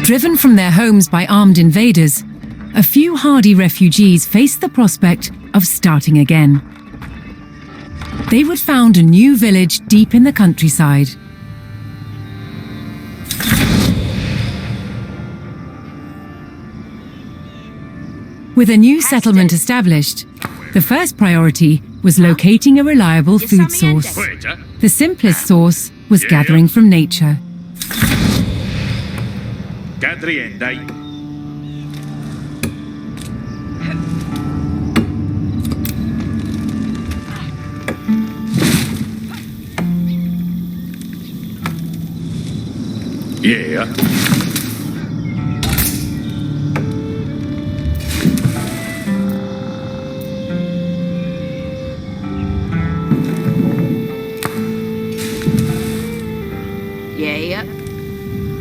Driven from their homes by armed invaders, a few hardy refugees faced the prospect of starting again. They would found a new village deep in the countryside. With a new settlement established, the first priority was locating a reliable food source. The simplest source was gathering from nature. Yeah. Yeah.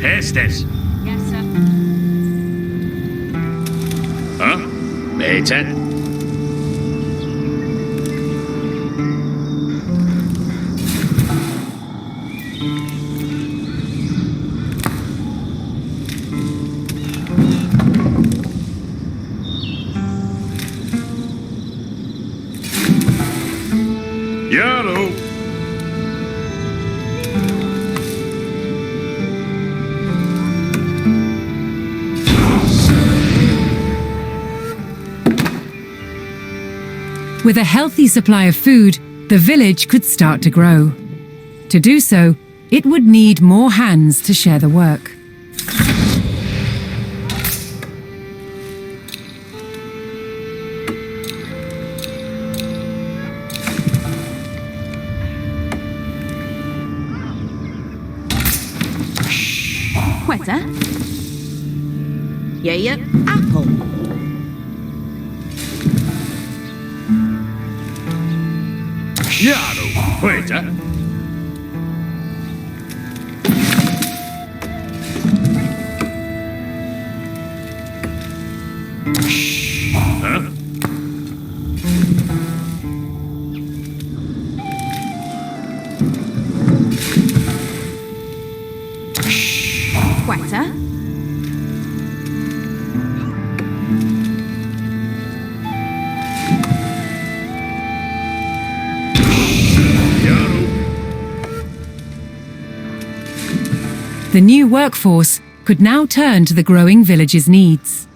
Hestes. Yes, sir. Huh? Mäten. Yellow. With a healthy supply of food, the village could start to grow. To do so, it would need more hands to share the work. Quetta. Yeah. Apple. Yellow. Quetta. Huh? Quetta. The new workforce could now turn to the growing village's needs.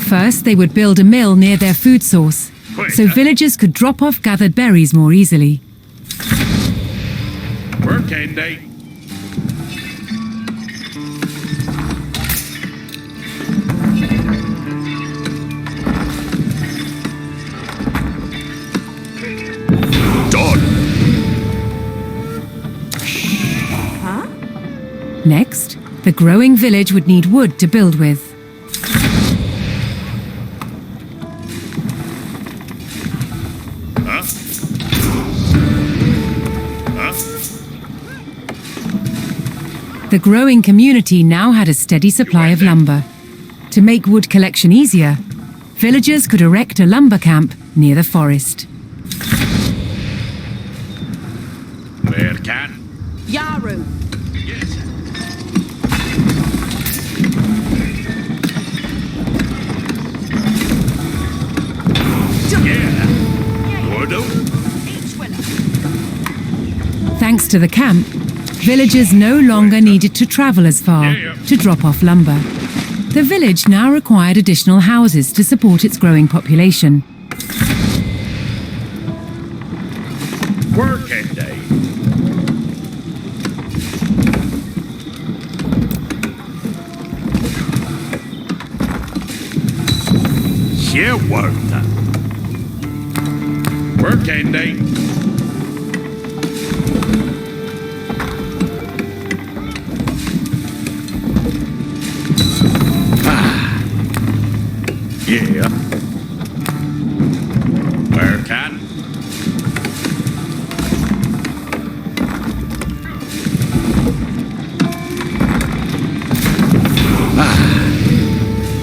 First, they would build a mill near their food source, so villagers could drop off gathered berries more easily. Working day. Done. Huh? Next, the growing village would need wood to build with. Huh? Huh? The growing community now had a steady supply of lumber. To make wood collection easier, villagers could erect a lumber camp near the forest. Where can? Yaru. Yes. Yeah. Wood'll. Thanks to the camp, villagers no longer needed to travel as far to drop off lumber. The village now required additional houses to support its growing population. Working day. Yeah, worked. Working day. Yeah. Where can?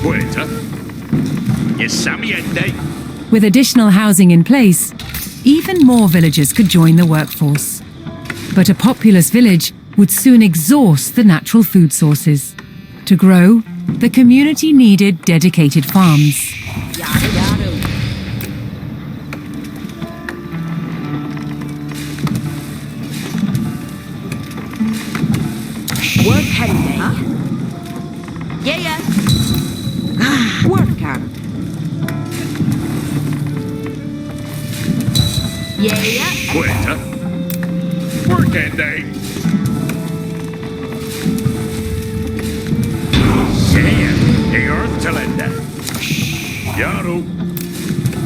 Quetta. Yes, Sammy day. With additional housing in place, even more villagers could join the workforce. But a populous village would soon exhaust the natural food sources. To grow, the community needed dedicated farms. Yaru yaru. Work handy. Huh? Yeah. Work on. Yeah. Quetta. Working day. Yeah. The earth cylinder. Yaru.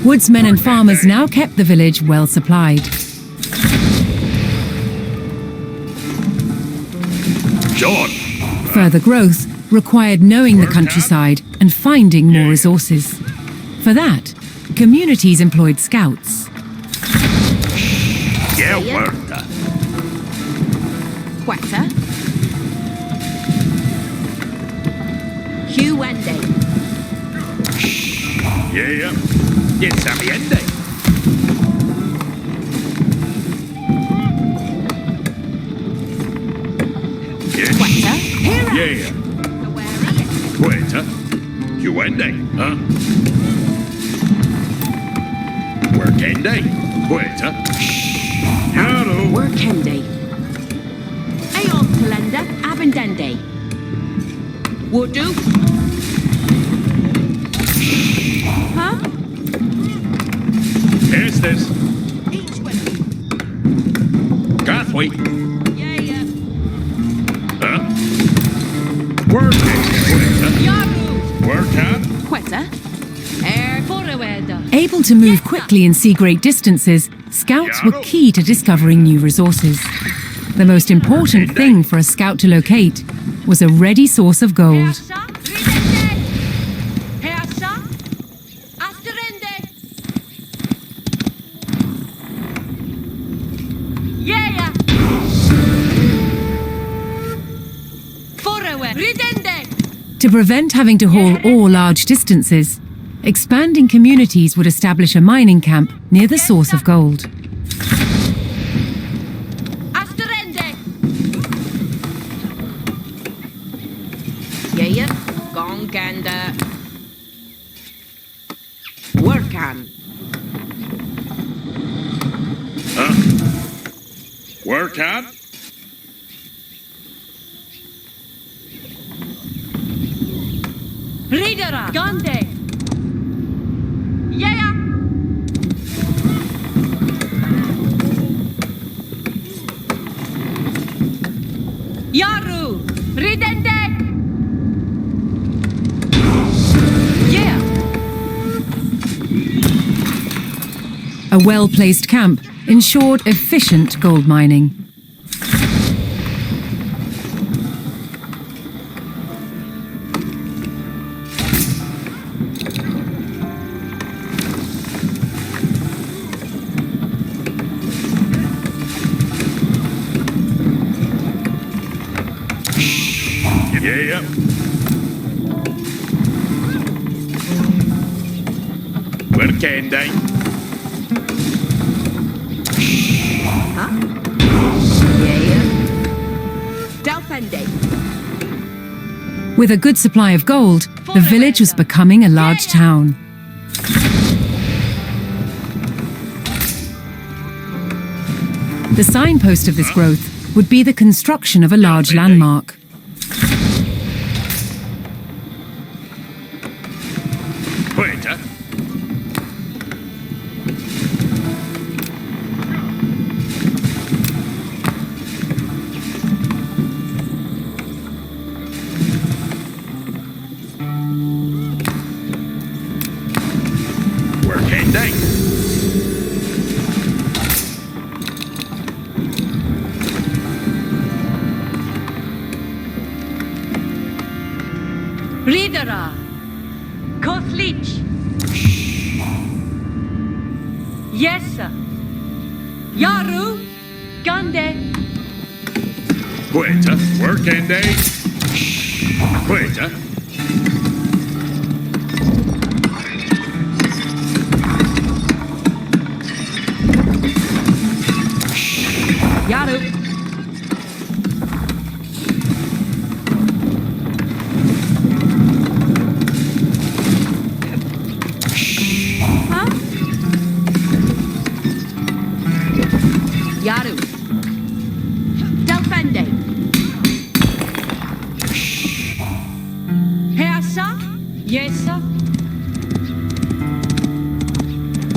Woodsmen and farmers now kept the village well supplied. John. Further growth required knowing the countryside and finding more resources. For that, communities employed scouts. Yeah, Werther. Quetta. Hugh Wendy. Yeah. Yes, Samiente. Yes. Quetta. Hero. Yeah. Quetta. Huende. Huh? Working day. Quetta. Yaru. Work handy. Aeon Kalenda Abendende. Would do. Huh? Here's this. Each way. Gathway. Yeah. Huh? Working. Quetta. Yaru. Work on. Quetta. Air Forward. Able to move quickly and see great distances, scouts were key to discovering new resources. The most important thing for a scout to locate was a ready source of gold. To prevent having to haul ore large distances, expanding communities would establish a mining camp near the source of gold. Yeah. Gong and work on. Work on. Ridera. Gande. Yeah. Yaru. Ridende. Yeah. A well-placed camp ensured efficient gold mining. Yeah. Working day. Yeah. Delphende. With a good supply of gold, the village was becoming a large town. The signpost of this growth would be the construction of a large landmark. Quetta. Working day. Ridera. Koslich. Yes. Yaru. Gande. Quetta. Working day. Quetta. Yaru.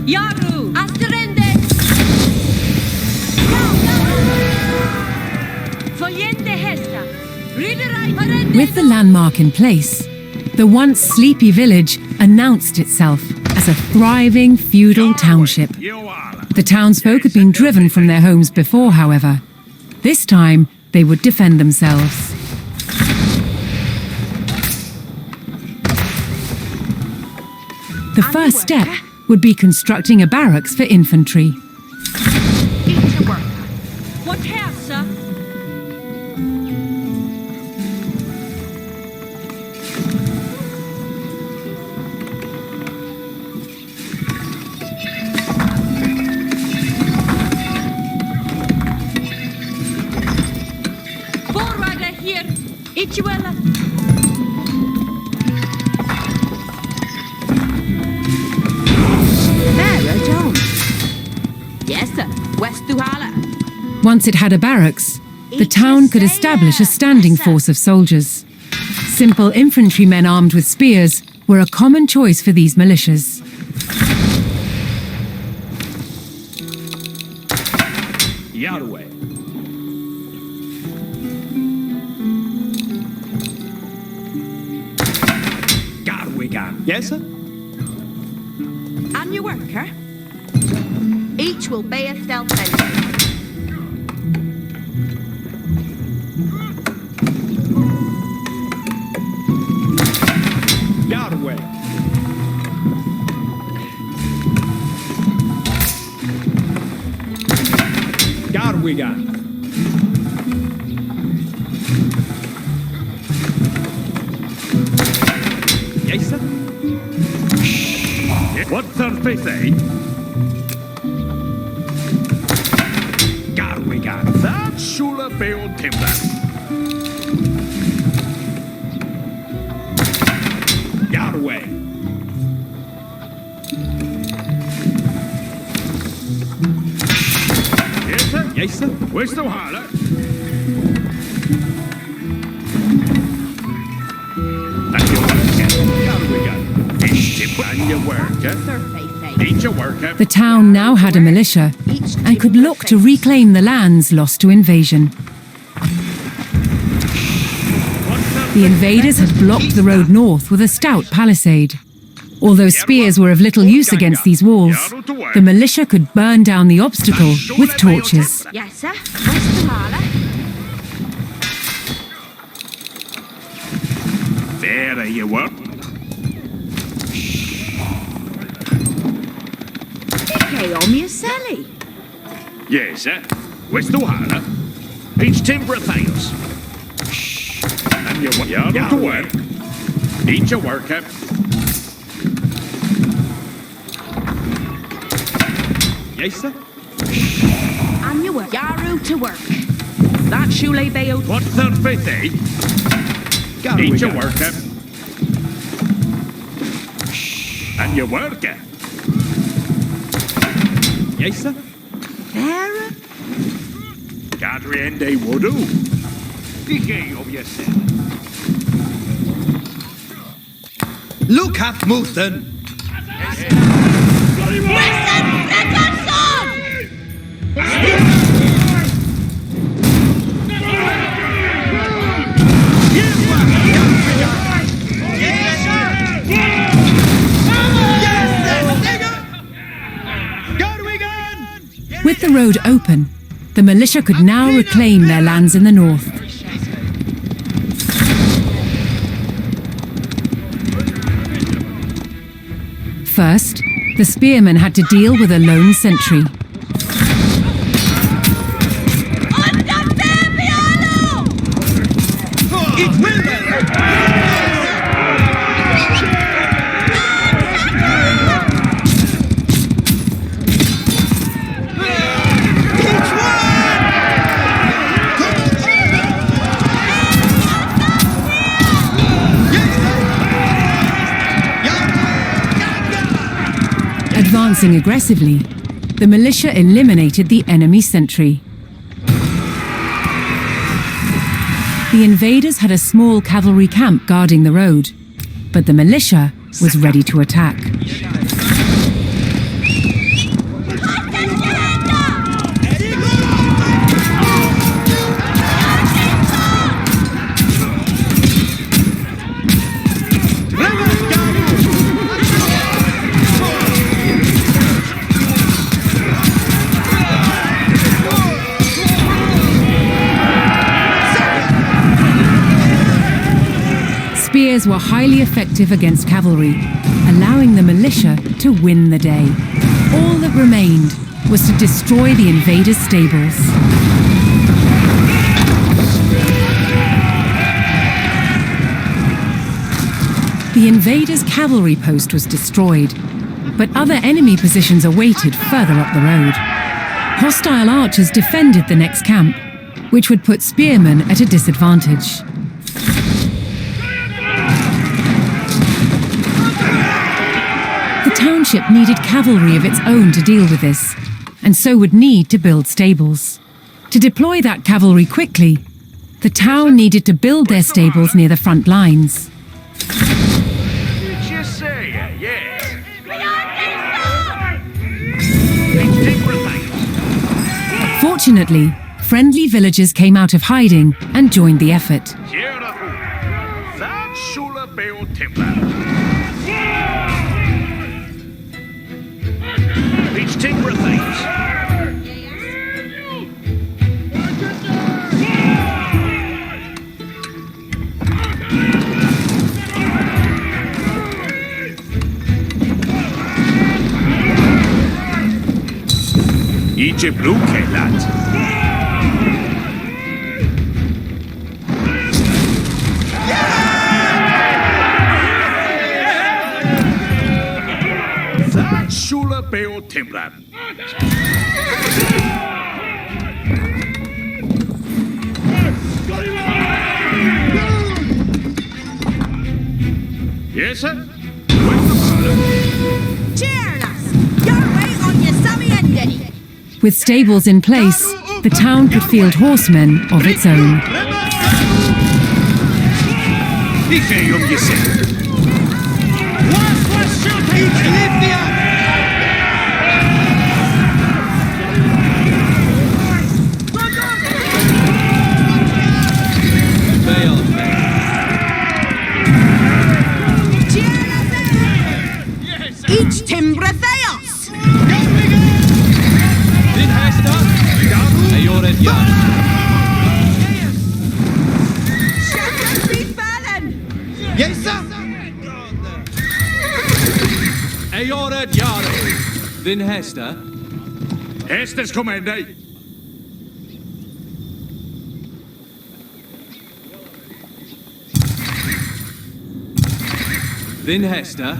Yaru! Asterendet! Voyente hesta! Riderai parende! With the landmark in place, the once sleepy village announced itself as a thriving feudal township. The townsfolk had been driven from their homes before, however. This time, they would defend themselves. The first step would be constructing a barracks for infantry. What has, sir? Forwarder here! Ichuela! Yes, sir. West Duhala. Once it had a barracks, the town could establish a standing force of soldiers. Simple infantrymen armed with spears were a common choice for these militias. Yarway. Garwigan. Yes, sir? On your worker. Each will be a stealth enemy. Yarway. Garwigan. Yes, sir? What's the fifth? Garwigan. That Shula Field Timber. Yarway. Yes, sir? Yes, sir? Where's the holler? And your worker. Garwigan. And your worker. Need your worker. The town now had a militia and could look to reclaim the lands lost to invasion. The invaders had blocked the road north with a stout palisade. Although spears were of little use against these walls, the militia could burn down the obstacle with torches. Yes, sir. West Duhala. There you were. Sally. Yes, sir. Where's the holler? Each timber things. And you yard to work. Each your worker. Yes, sir. On your work. Yaru to work. That Shule Bayo. What's the fifth, eh? Each your worker. And your worker. Yes, sir. There. Gadriende Woodoo. Picking of yourself. Look at Muthen. With the road open, the militia could now reclaim their lands in the north. First, the spearmen had to deal with a lone sentry. Advancing aggressively, the militia eliminated the enemy sentry. The invaders had a small cavalry camp guarding the road, but the militia was ready to attack. spears were highly effective against cavalry, allowing the militia to win the day. All that remained was to destroy the invaders' stables. The invaders' cavalry post was destroyed, but other enemy positions awaited further up the road. Hostile archers defended the next camp, which would put spearmen at a disadvantage. The township needed cavalry of its own to deal with this, and so would need to build stables. To deploy that cavalry quickly, the town needed to build their stables near the front lines. Did you say it? Yes. Each timber a Thales. Fortunately, friendly villagers came out of hiding and joined the effort. That Shula Beo Timber. Each timber a Thales. Idzie bluke, lad. That Shula Beo Timber. Yes, sir? Where's the parlor? Cheerless! Your way on your Sammy and Denny. With stables in place, the town could field horsemen of its own. Each timbre theos! Yes, sir. Ayored Yaro. Then Hester. Hester's coming, eh? Then Hester.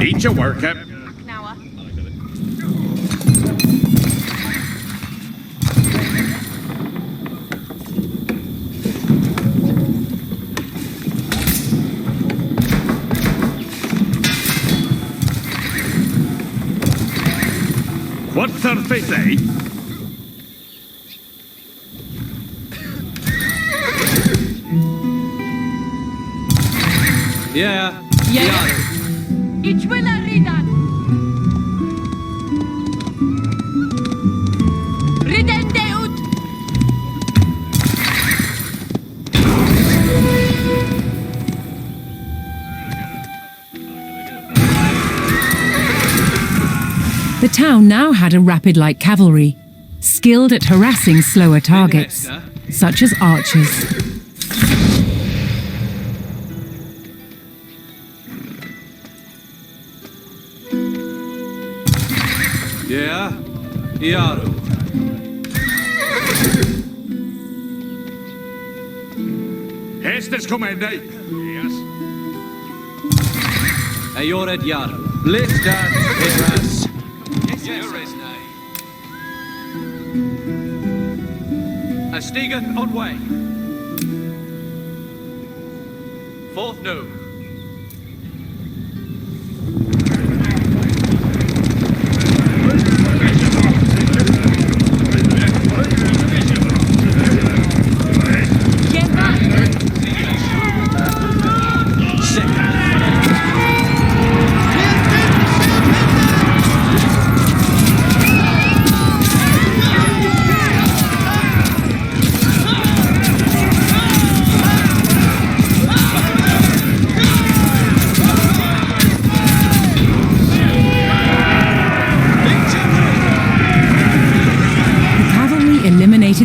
Eat your work up. Now, What thirty day? Yeah. Ich will ridan. Ridende ut. The town now had a rapid light cavalry, skilled at harassing slower targets, such as archers. Yeah. Yaru. Hester's coming, eh? Yes. Ayored Yaru. Lifter Hiras. A Stegeth on way. Fourth no.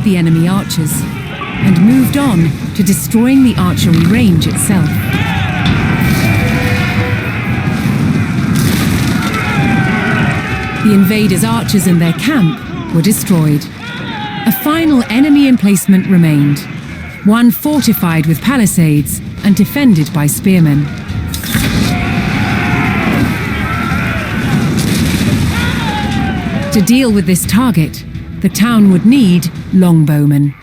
The enemy archers, and moved on to destroying the archery range itself. The invaders' archers and their camp were destroyed. A final enemy emplacement remained, one fortified with palisades and defended by spearmen. To deal with this target, the town would need longbowmen.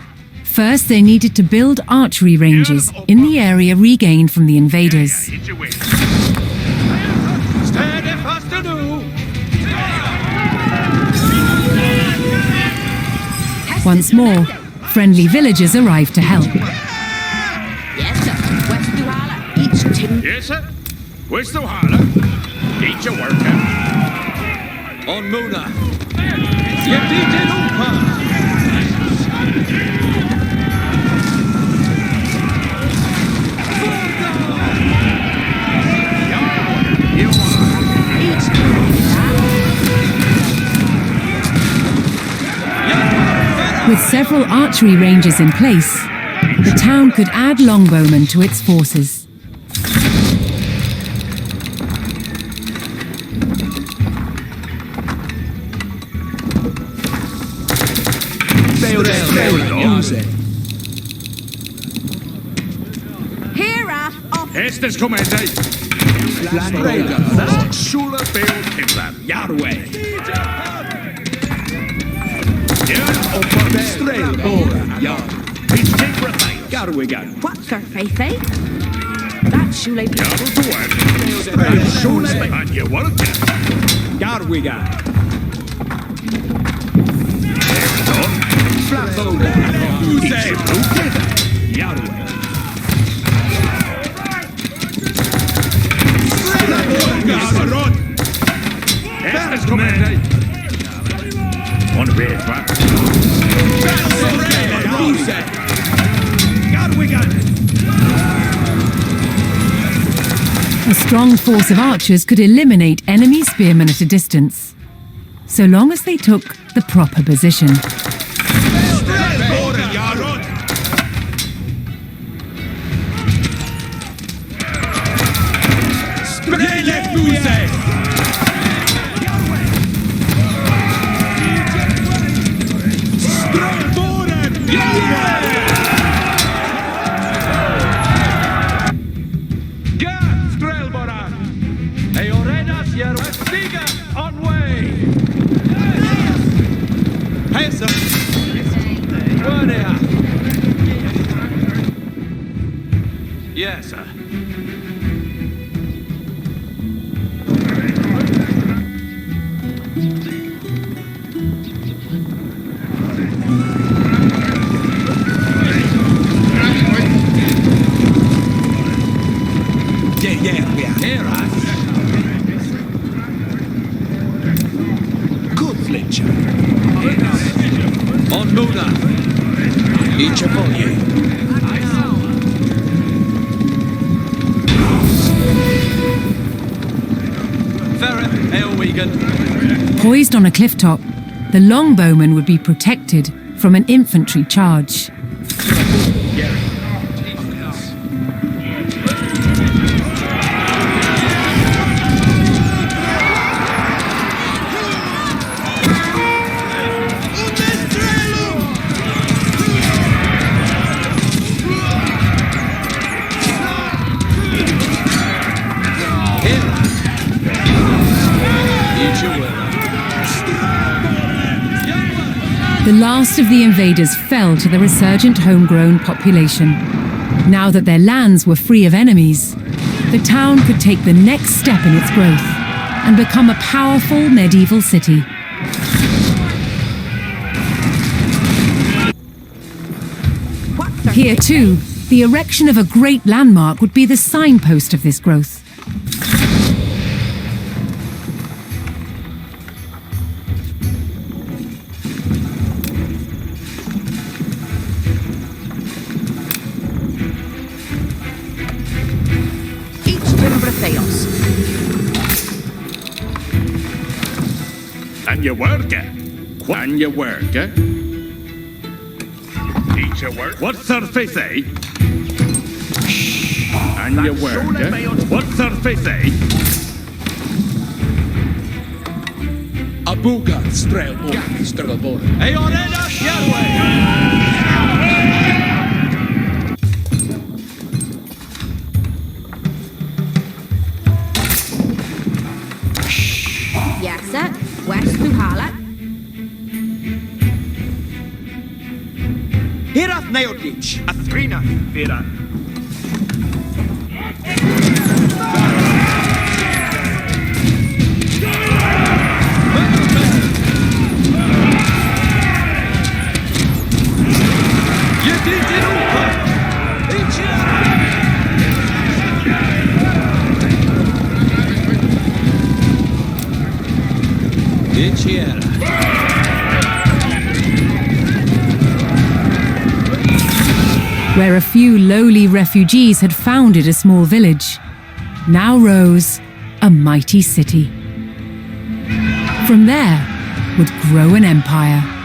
First, they needed to build archery ranges in the area regained from the invaders. Steady fast to do. Once more, friendly villagers arrived to help. Yes, sir. West Duhala. Each timber. Yes, sir. Where's the holler? Eat your worker. On Muna. Each timber. With several archery ranges in place, the town could add longbowmen to its forces. Here off. Estes comende. Shula Bill Timber. Yarway. Each timber fails. Garwigan. What's her faith, eh? That's shoelace. Yarrow to work. And you worker. Garwigan. Each your worker. Yarway. Estes comende. On the bed, right? A strong force of archers could eliminate enemy spearmen at a distance, so long as they took the proper position. On way. Hey, sir. Yes, sir. Yeah, we are. Here, Good Fletcher. On Muna. Each upon you. Ferret, Eowegan. Poised on a cliff top, the longbowmen would be protected from an infantry charge. The last of the invaders fell to the resurgent homegrown population. Now that their lands were free of enemies, the town could take the next step in its growth and become a powerful medieval city. Here too, the erection of a great landmark would be the signpost of this growth. And you worker. And you worker. Each Eat your word. What surface, eh? And your word, eh? What surface, eh? Abuga, Strelbor. Eoreda Sherway! Yes, sir. West Luhala. Hirath Neodich, Athrina, Vera. Where a few lowly refugees had founded a small village, now rose a mighty city. From there would grow an empire.